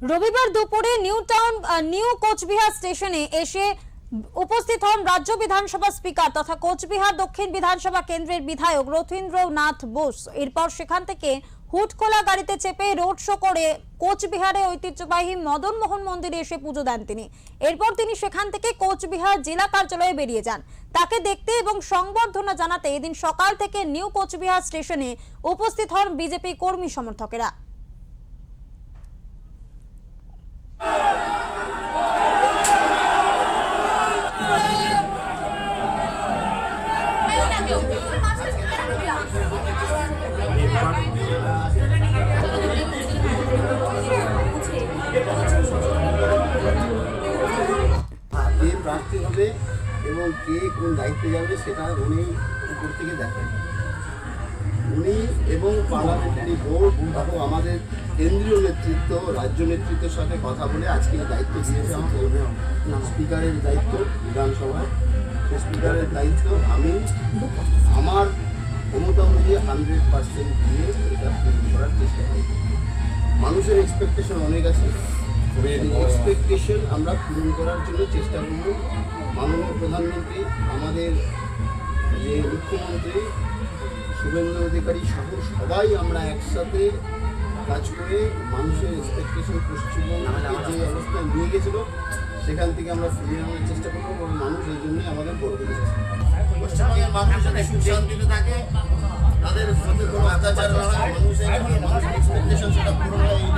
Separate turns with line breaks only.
রবিবার দুপুরে নিউ কোচবিহার স্টেশনে এসে উপস্থিত হন রাজ্য বিধানসভা স্পিকার তথা কোচবিহার দক্ষিণ বিধানসভা কেন্দ্রের বিধায়ক রথীন্দ্রনাথ বোস। এরপর সেখান থেকে হুটখোলা গাড়িতে চেপে রোড শো করে কোচবিহারে ঐতিহ্যবাহী মদন মোহন মন্দিরে এসে পুজো দেন তিনি। এরপর তিনি সেখান থেকে কোচবিহার জেলা কার্যালয়ে বেরিয়ে যান। তাকে দেখতে এবং সংবর্ধনা জানাতে এদিন সকাল থেকে নিউ কোচবিহার স্টেশনে উপস্থিত হন বিজেপি কর্মী সমর্থকেরা।
কে প্রার্থী হবে এবং কে কোন দায়িত্বে যাবে সেটা উনি উপর থেকে দেখেন। উনি এবং পার্লামেন্টারি বোর্ড এবং আমাদের কেন্দ্রীয় নেতৃত্ব রাজ্য নেতৃত্বের সাথে কথা বলে আজকে দায়িত্ব দিয়েছে আমাদের স্পিকারের দায়িত্ব বিধানসভায়। স্পিকারের দায়িত্ব আমি আমার ক্ষমতা অনুযায়ী 100% দিয়ে এটা পূরণ করার চেষ্টা করি। মানুষের এক্সপেকটেশন অনেক আছে, এক্সপেকটেশন আমরা পূরণ করার জন্য চেষ্টা করব। মাননীয় প্রধানমন্ত্রী, আমাদের যে মুখ্যমন্ত্রী শুভেন্দু অধিকারী সহ সবাই আমরা একসাথে কাজ করে মানুষের এক্সপেকটেশন পশ্চিমবঙ্গকে যে অবস্থায় নিয়ে গেছিল সেখান থেকে আমরা ফিরিয়ে আনার চেষ্টা করবো এবং মানুষ এই জন্যই আমাদের বড় করেছে। পশ্চিমবঙ্গের মানুষ যাতে সুখ শান্তিতে থাকে, তাদের প্রতি কোনো অত্যাচার না হয়, মানুষের এক্সপেকটেশন সেটা পূরণ হয়।